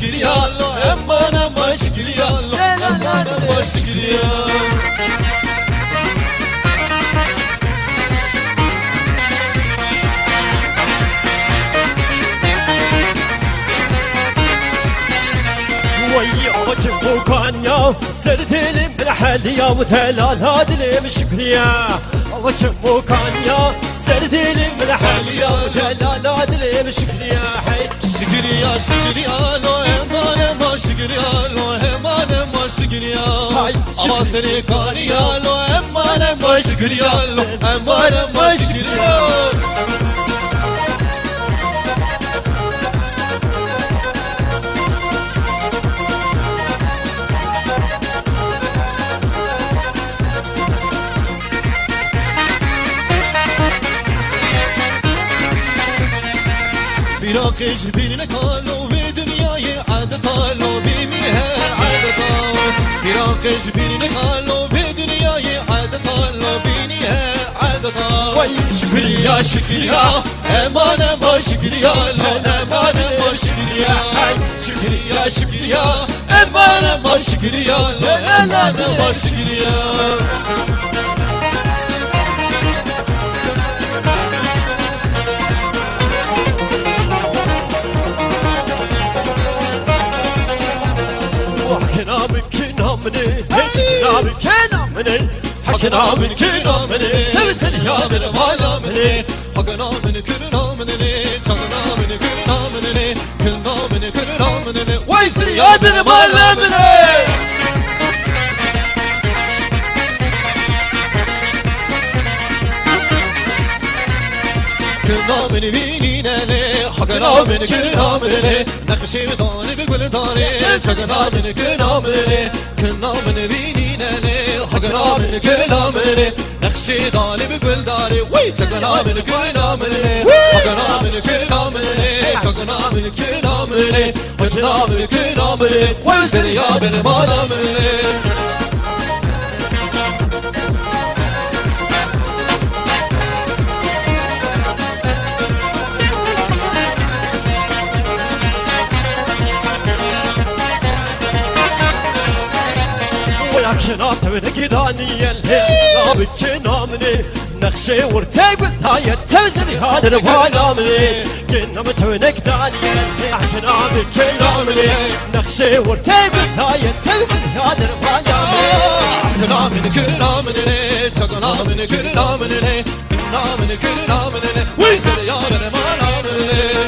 شكريا اما شكريا اما شكريا ويا وجهه كان يا سرت لي بالحليا وتلال هادلي بشكريا وجهه كان يا سرت لي بالحليا وتلال هادلي بشكريا شكريا شكريا لو امان ما شكريا لو امان ما شكريا اواسري كان يا لو امان ما شكريا لو امان ما شكريا فراقش بيننا كانوا في دنياي عادة لو بيميها عادة فراقش بيننا كانوا في دنياي عادة لو بينيها عادة وي شكريا شكريا امان ما شكريا امان ما شكريا شكريا شكريا امان ما شكريا امان ما شكريا حكنا من كنا مني سبسل يا من مالا مني حكنا من كنا مني شكنا من كنا مني كنا من كنا مني ويسر يا من مالا مني كنا من بينينا لي حكنا من كنا مني نقشي داني بقول داني شكنا من كنا مني كنا من بينينا لي حكنا من كنا مني نقشي داني بقول داني وي شكنا من كنا مني حكنا من كنا مني شكنا من كنا مني حكنا من كنا مني ويسر يا من مالا مني كنا تبنك داني اللي بكنا مني نقشي ورتاق بالتاية تمزلي هذا البالا مني كنا متبنك داني اللي كنا بكنا مني نقشي ورتاق بالتاية تمزلي هذا البالا مني كنا من كنا مني شكنا من كنا مني كنا من كنا مني ويزر يا من مالا مني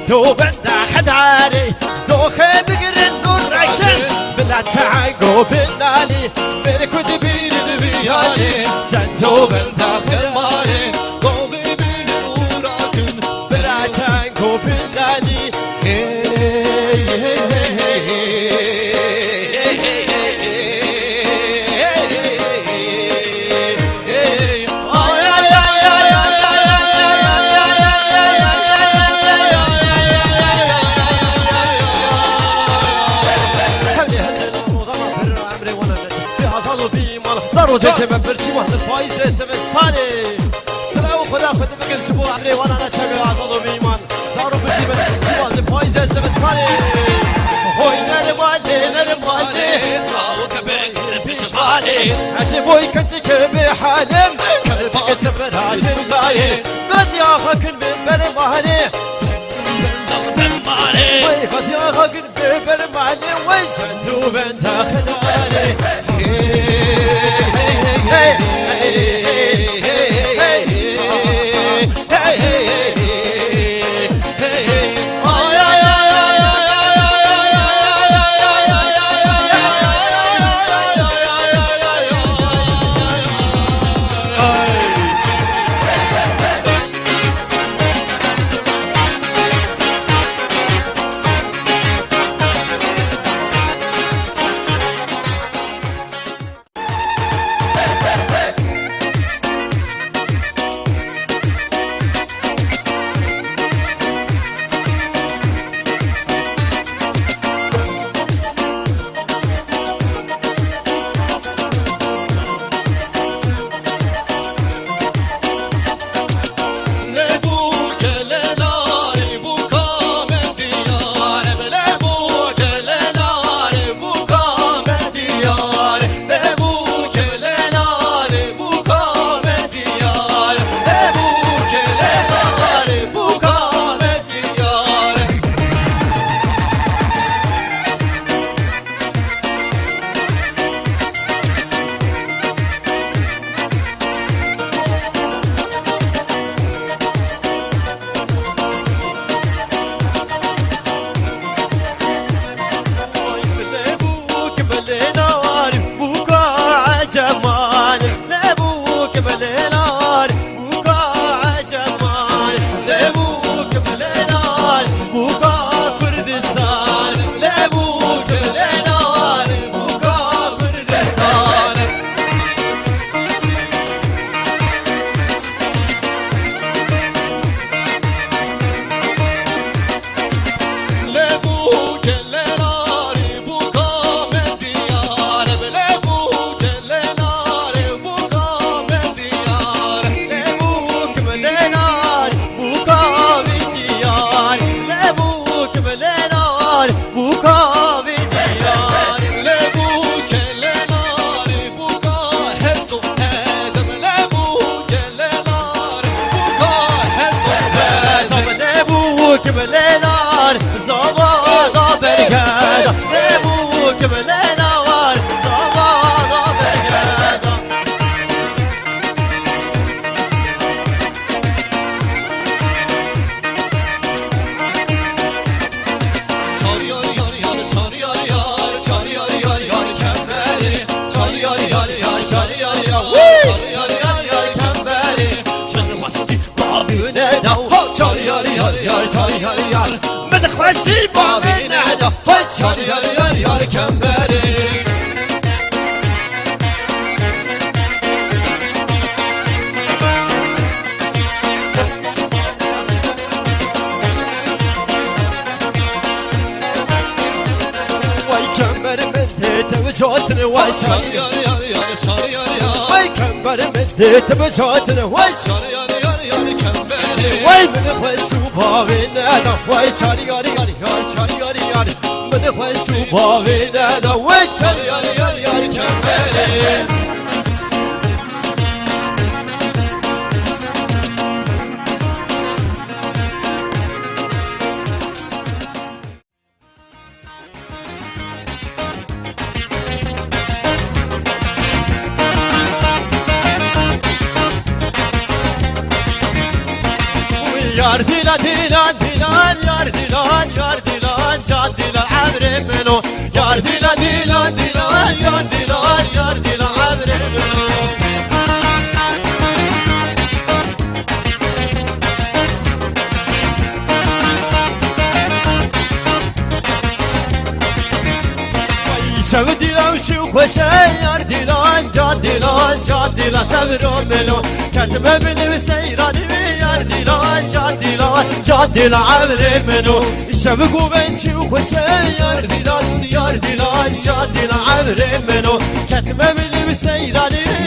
تو بندا خداري دوخه بقرن نوركن بلا تعقو بالنالي بركض بين البيالي زنتو بندا خداري دوخه بين نوركن بلا تعقو بالنالي والله روزي شباب برشي واحد الفايز سمستاني سلام خدا خدا بقل سبوع عمري وانا على شباب عضلوا بيمان صاروا برشي واحد الفايز سمستاني هوي نرمالي نرمالي راوك بك بشمالي عتبوي كنتك بحالم كنتك سفرات الباي بس يا خاكن ببرمالي وي بس يا خاكن ببرمالي وي سنتو بنت خدالي كبلينار زبادة برقادة ليبو كبلينار زبادة برقادة Çar yar yar yar çar yar yar çar yar yar yar kemberi çar yar yar yar çar yar yar çar yar yar yar kemberi çar khwasti babine da çar yar yar yar çar yar yar med khwasti babine da çar yar yar yar kemberi توجهتنا وشار يار يار يار شار يار يار وي كمبر مدي توجهتنا وشار يار يار يار كمبر وي من خسوبا بينا وي شار يار يار يار شار يار يار من خسوبا بينا وي شار يار يار يار كمبر Yar dilan dilan dilan yar dilan yar dilan can dilan amre meno yar dilan dilan dilan yar dilan yar dilan amre meno شو dilan şu خوشه yar dilan can dilan can dilan sevro meno ketme benim seyranimi yar dilan can dilan can dilan amre meno شو گوبن şu خوشه yar dilan can dilan amre meno ketme benim seyranimi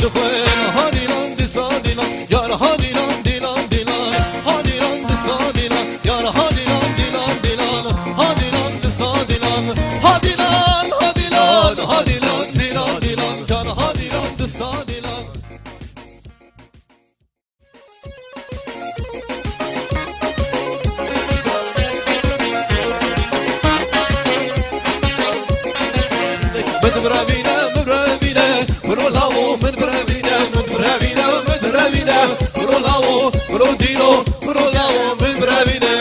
خوین هادیلان دیسا دیلان یار هادیلان دیلان دیلان هادیلان دیسا دیلان یار هادیلان دیلان دیلان هادیلان دیسا دیلان هادیلان هادیلان هادیلان دیلان دیلان یار هادیلان دیسا دیلان مدبرابينا مدبرابينا برو مدبرابينا مدبرابينا مدبرابينا برو لاو برو دينو برو لاو مدبرابينا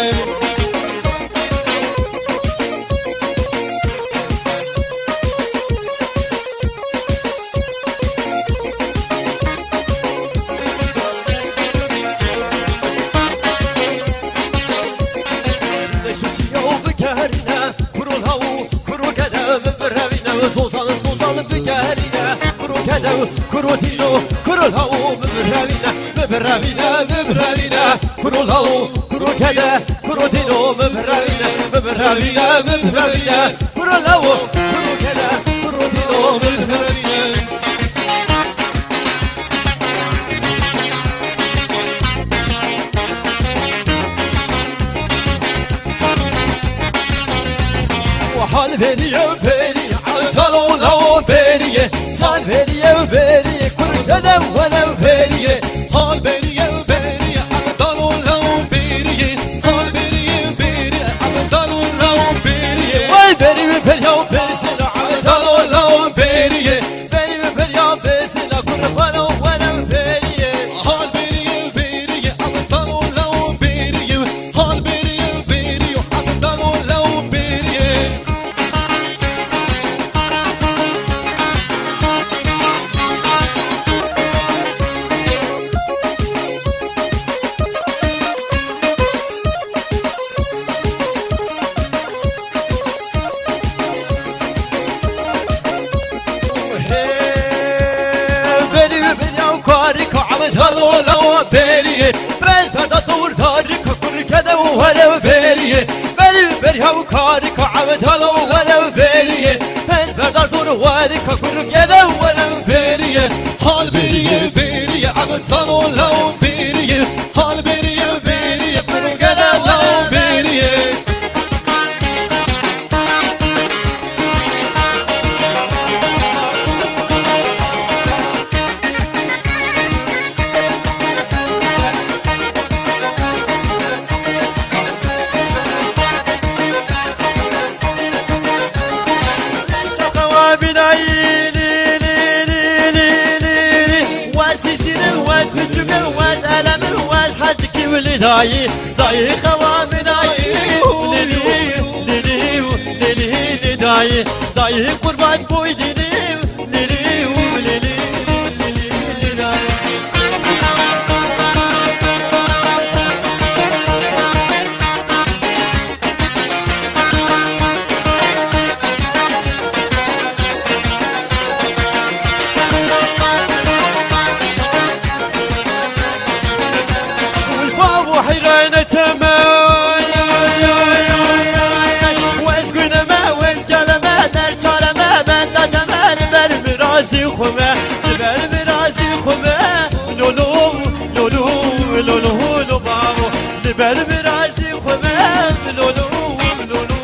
سوزان بگرینا برو کدو کرو دیلو کرو لاو ببراوینا کرو لاو کرو کده کرو دیلو ببراوینا کرو لاو کرو کده کرو دیلو ببراوینا وحال بيري تالو لو بيري تال بيري كل كذا وانا بيري حال بيري تالو لو بيري حال بيري تالو لو بيري واي بيري يا بيسنا تالو لو بيري بيري يا بيسنا كل فلو وانا بيري حال بيري تالو لو بيري حال بيري تالو لو بيري تالو لو بيري برز بدا دور تاريخ كل كذا ولا بيري بيري هاو كاريك عم تالو ولا بيري برز بدا دور واريك كل كذا ولا بيري حال بيري تالو لو بيري حال بيري كل كذا لو بيري داي خوام داي قربان بوي حيرانة تمام واسقنا ما واسقل ما نرجال ما من تمام برمرازي خما برمرازي خما لولو لولو لولو لولو بابو برمرازي خما لولو لولو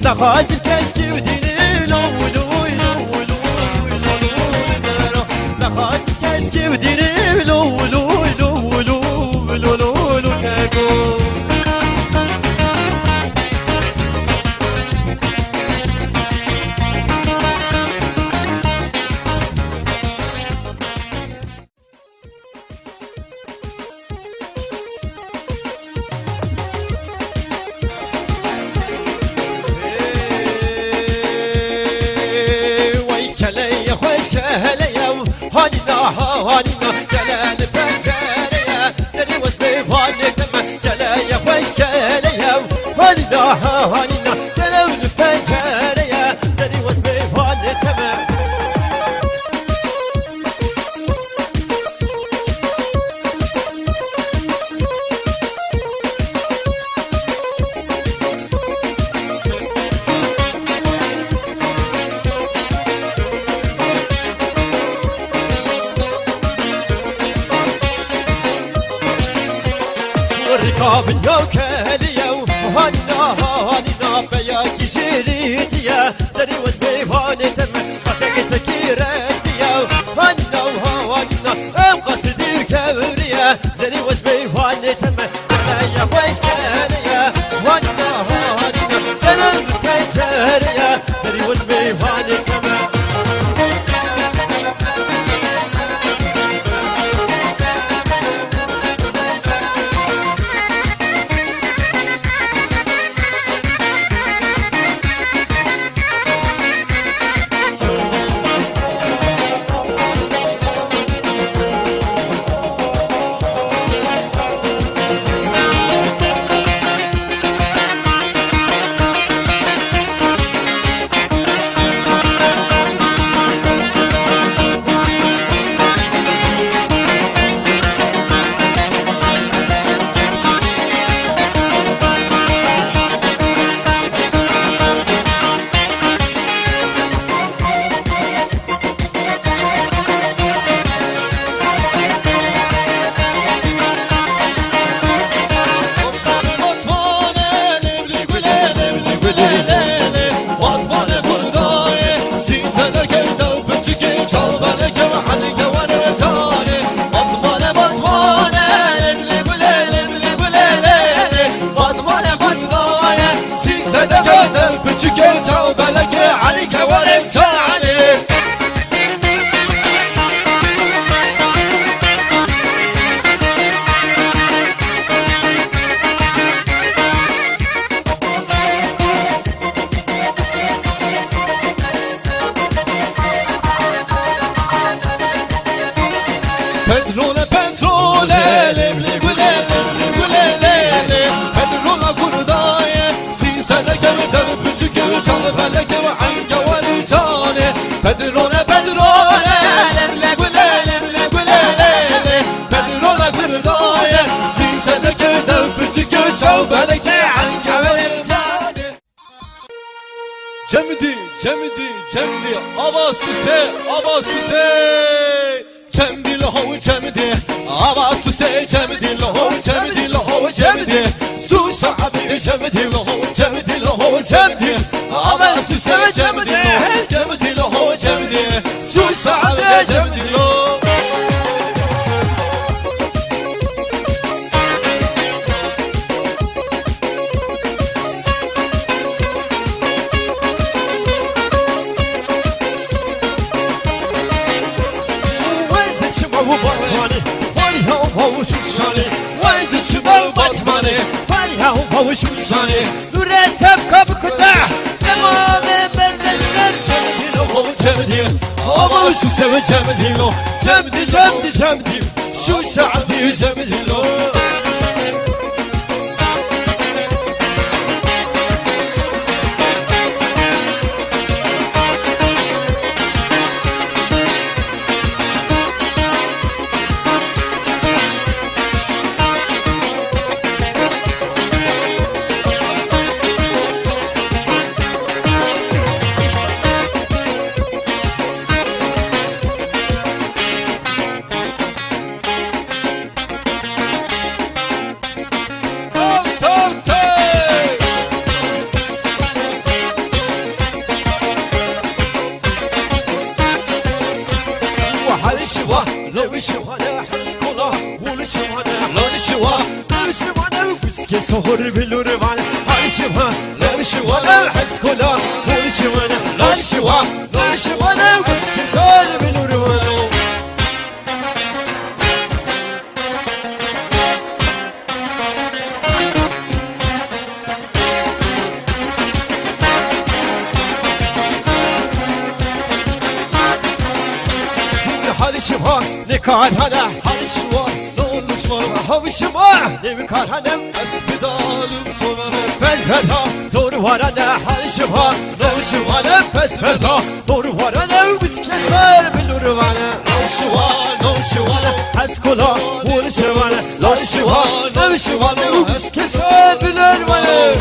نخاز الكسكي وديني لو لو لو لو نخاز الكسكي وديني لو لو لو لو لو لو كاكو هانينا هانينا جلال بجاريا سري وزبي فاني تم جلايا وشكاليا هانينا هانينا جلال بجاريا سري وزبي فاني تم الركاب اليوكالية وهانينا هانينا بياكي جريتيا سري وزبي فاني تم قتك تكيرشتيا هانينا وهانينا ام قصدي كوريا سري وزبي فاني تم جلايا وشكاليا هانينا هانينا جلال بجاريا سري وزبي فاني تم Petrole petrole levli gule levli gule levli Petrole kurdaye sinsene gevde büzük çalı belge ve ange var cane Petrole petrole levli gule levli gule levli Petrole kurdaye sinsene gevde büzük çalı belge ange var cane Cemdi cemdi cemdi avaz süse Cemdi lohu cemdi avaz süse cemdi lohu cemdi lohu cemdi Su şabi cemdi lohu cemdi avaz süse cemdi lohu cemdi Su şabi cemdi lohu وبطماني فالها وبوش وشاني وين شباب بطماني فالها وبوش وشاني نرتب كبكتا تمام برد السر جمدي لو جمدي وبوش وسوي جمدي لو جمدي شو شعبي جمدي لو سهر بالرمان هالشوا لا شوا لا حس كلا هالشوا لا شوا لا بس سهر بالرمان karhane Halşuvar doluşvar Havuşuma nevi karhane Esbidalım sonanı Fezverda doğru varane Havuşuma Havuşuma fezverda doğru varane Biz keser bilurvane Halşuvar doluşvar Haskula vuruşvane Halşuvar doluşvar Biz keser bilurvane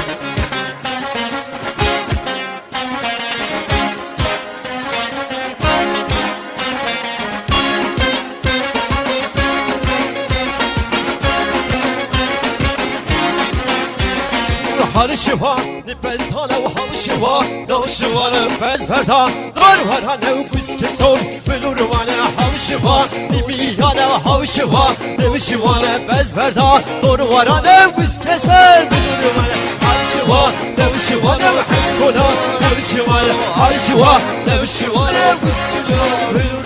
Harışıva ne bezhane ve havışıva Havışıva bezverda Dar varane ve kuskesor Belurvane havışıva Ne miyane ve havışıva Nevişivane bezverda Dar varane ve kuskeser Belurvane harışıva Nevişivane ve haskola Nevişivane harışıva Nevişivane ve kuskeser Belurvane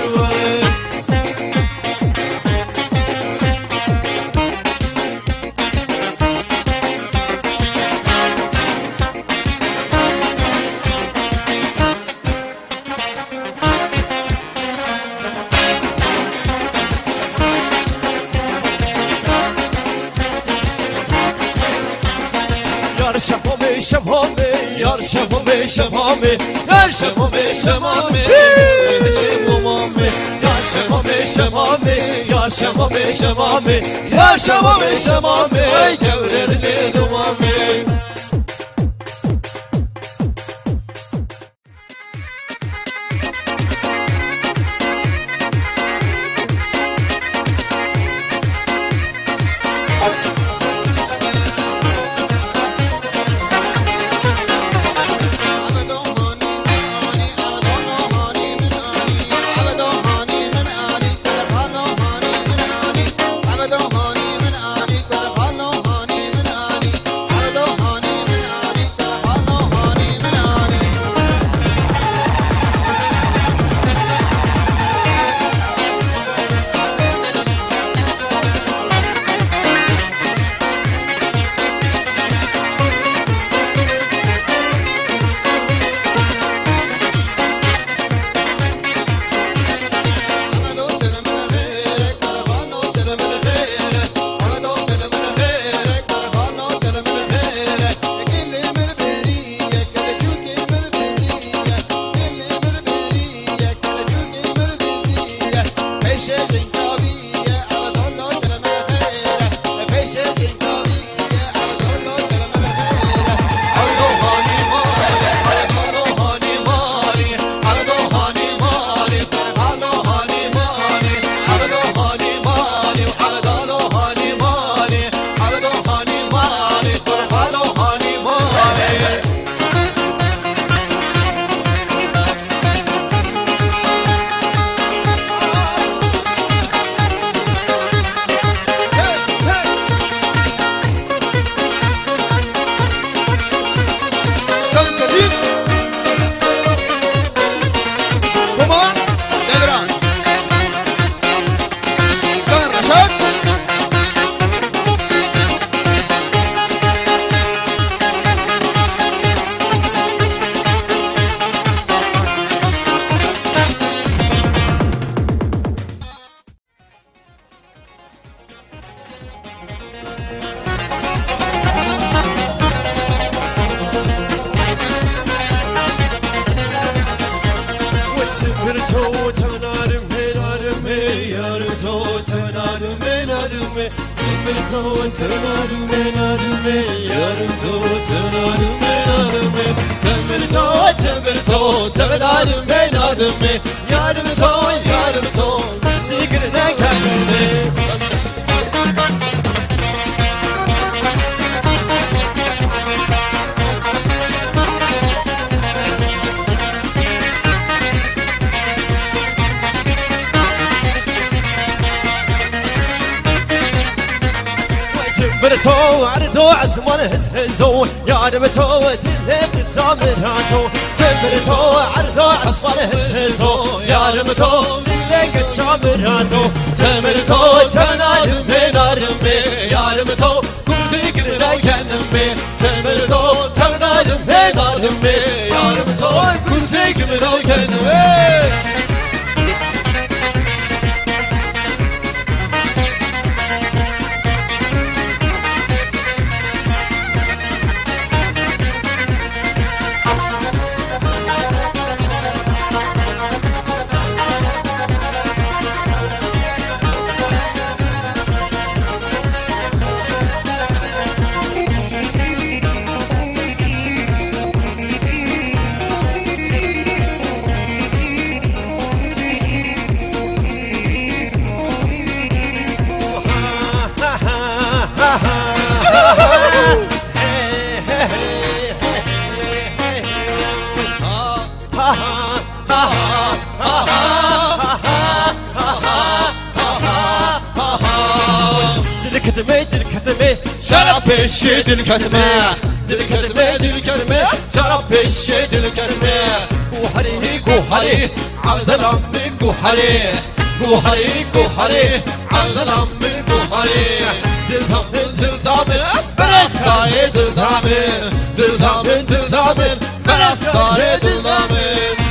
Şamame şamame yar şamame şamame yar şamame şamame mumame yar şamame şamame yar şamame şamame yar şamame şamame gevrerini dumame برتو عردو عزمان هزهزو يا ربتو تلك زامراتو تبرتو عردو عزمان هزهزو يا ربتو تلك زامراتو تمرتو تنارمي نارمي يا ربتو كل ذكر رايكنمي تمرتو تنارمي نارمي يا ربتو كل ذكر رايكنمي dil ketime Şarap eşi dil ketime Dil ketime dil ketime Şarap eşi dil ketime Guhari Avzalammi guhari Guhari Avzalammi guhari Dildamın Beraskare dildamın Beraskare dildamın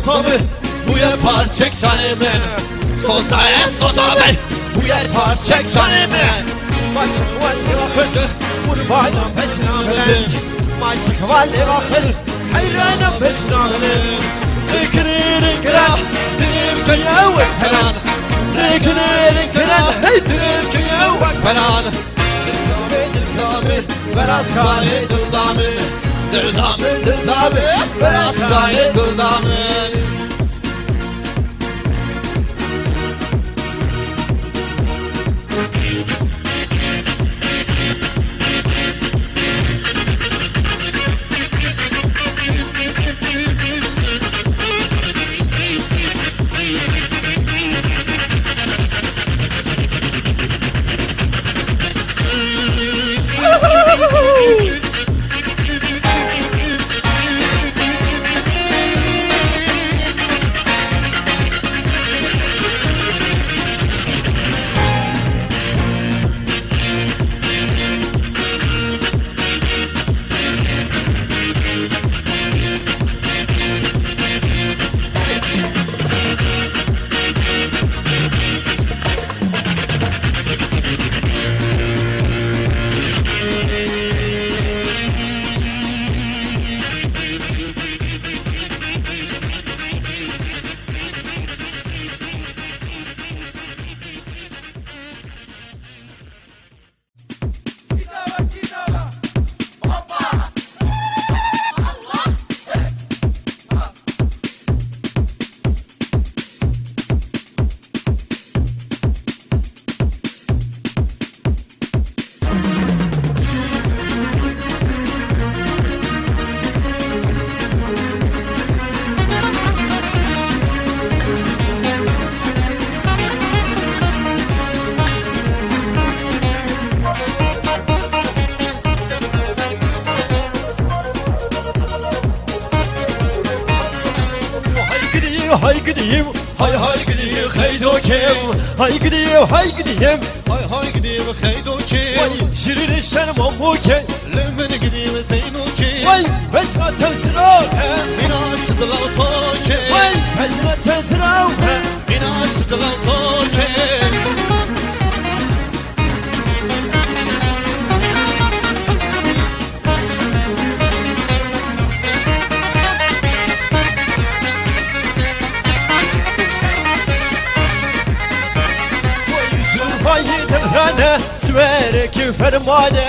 Susamı Bu yer parçak şanemen Sozaya sozamen Bu yer parçak şanemen Maçık valli vakır Kurbanım peşinamen Maçık valli vakır Hayranım peşinamen Rikri Dim kaya vekran Rikri Hey dim kaya vekran Dildamın Beraskare dildamın Beraskare dildamın Hay gideyim Hay gideyim Haydokem Hay gideyim Hay gideyim haydoki Vay şirin işler mamuken Lemmeni gideyim seynuki Vay peşine tensirave Bina şıdılav toki Vay peşine tensirave Bina şıdılav toki Cürfayı devrane Süver ki fermane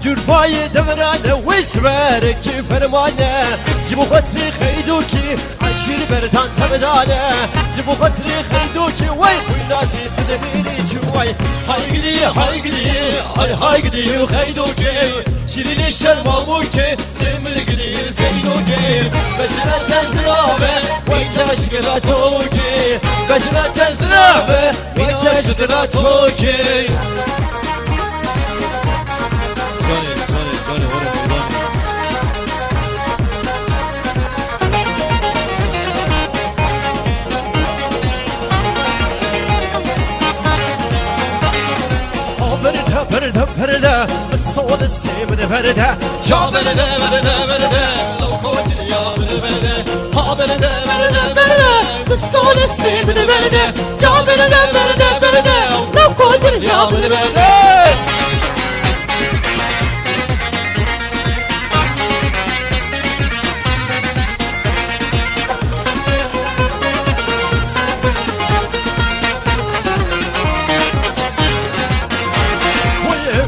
Cürfayı devrane Ve süver ki fermane Cibu katri khaydu ki Aşir berdan tebdane Cibu katri khaydu ki Vay kuydasi sidemini çuvay Hay gidiyor Hay gidiyor khaydu ki Şirin işler mamuke Demir gidiyor seydu ki Beşine tensirave Ve teşkira toki Beşine tensirave Ve teşkira toki Johnny, what have you done? Perde الصوت السيب فرده Ya verede Lo koçin ya verede Ha verede الصوت السيب فرده جا فرده لو كنت Ya اليوم verede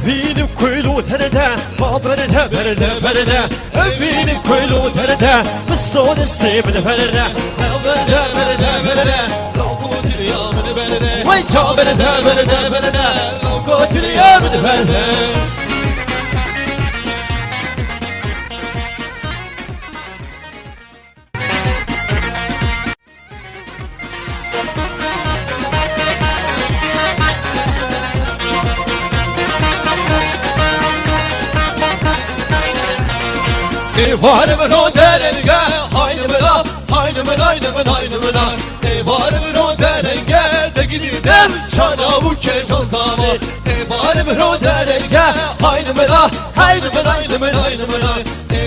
Benim kuylu terde Ha perde Benim kuylu terde الصوت السيب فرده Verede Lo koçin ya verede Vay Ya verede Lo تريا مدفنها var mı o derenge haydi mına haydi mına haydi mına haydi mına var mı o derenge de gididem şana bu kecan zaman var mı o derenge haydi mına haydi mına haydi mına haydi mına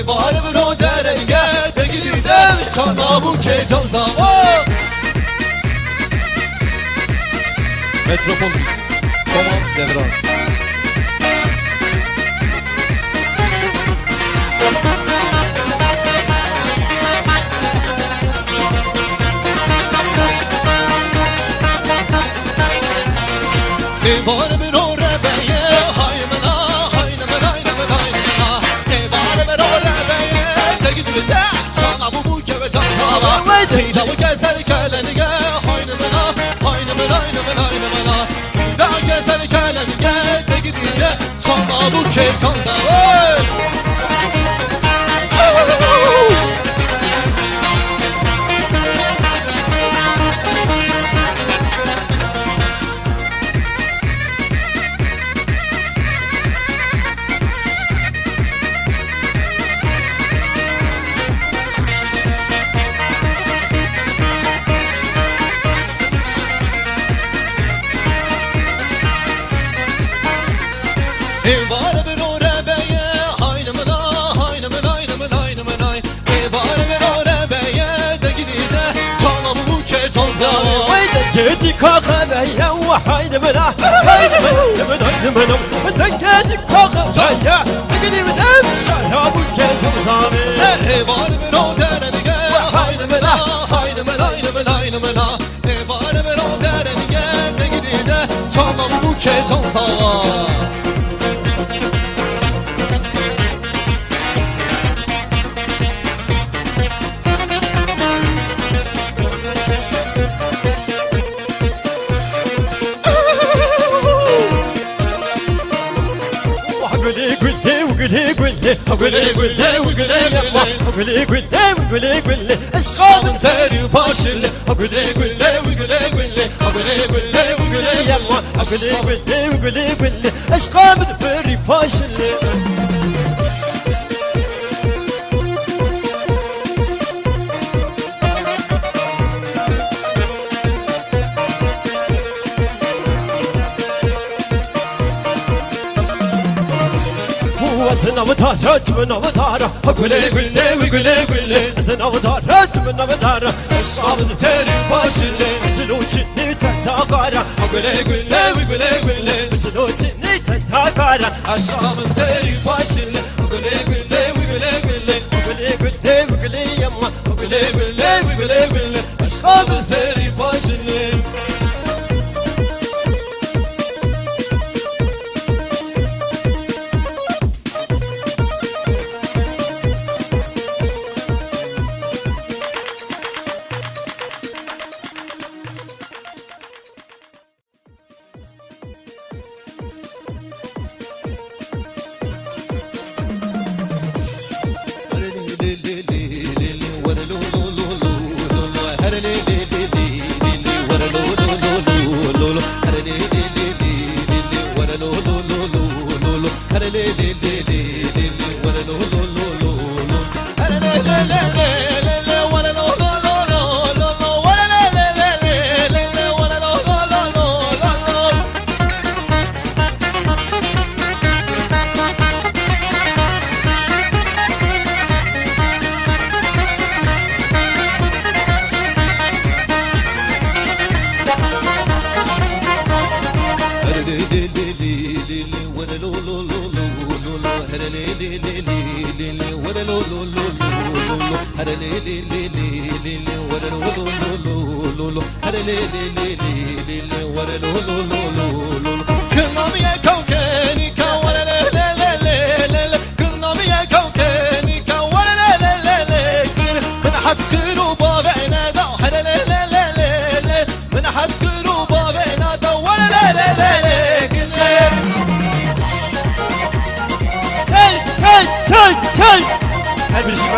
var mı o derenge de gididem şana bu kecan zaman Metropol Tamam Devran var bir orabeye haymına haymına haymına haymına var bir orabeye de gidilde sana bu keve çantala seyda bu gezer kelenige haymına haymına haymına haymına seyda gezer kelenige de gidilde sana bu keve çantala var bir orabeye haynımına haynımına haynımına haynımına var bir orabeye de gidide çala bu kecanza Gedi kakabeye haynımına haynımına haynımına Gedi kakabeye gidide çala bu kecanza var bir orabeye haynımına haynımına haynımına haynımına var bir orabeye de gidide çala bu kecanza Aşkım teri başlı Güle güle güle güle Güle güle yamma Güle güle güle Aşkım teri başlı Sınavdara tümünavdara Güle güle güle güle Sınavdara tümünavdara Aşkımın teri başlı Suluçini tetakara Güle güle güle güle Suluçini tetakara Aşkımın teri başlı Güle güle güle güle Güle güle güle yamma Güle güle güle güle Aşkımın teri başlı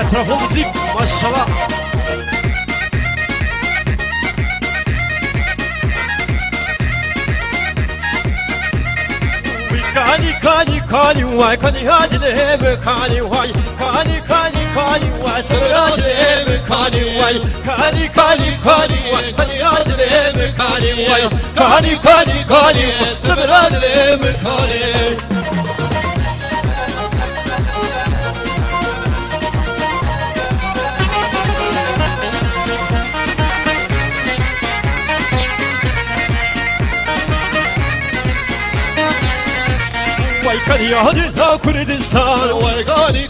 اعترفوا مزيك ما شاء الله كاني واي كاني هادي لهم كاني واي كاني واي سبراد لهم كاني واي كاني واي كاني هادي لهم كاني واي كاني سبراد لهم كاني كان يهدينا كردستان واي كاني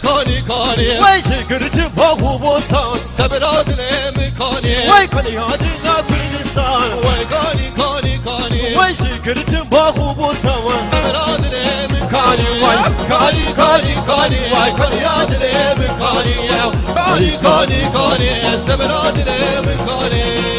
واي شكرت باهو بوستان سبراد الامكاني واي كان يهدينا كردستان واي كاني واي شكرت باهو بوستان سبراد الامكاني واي كاني واي كان يهدينا الامكاني كاني سبراد الامكاني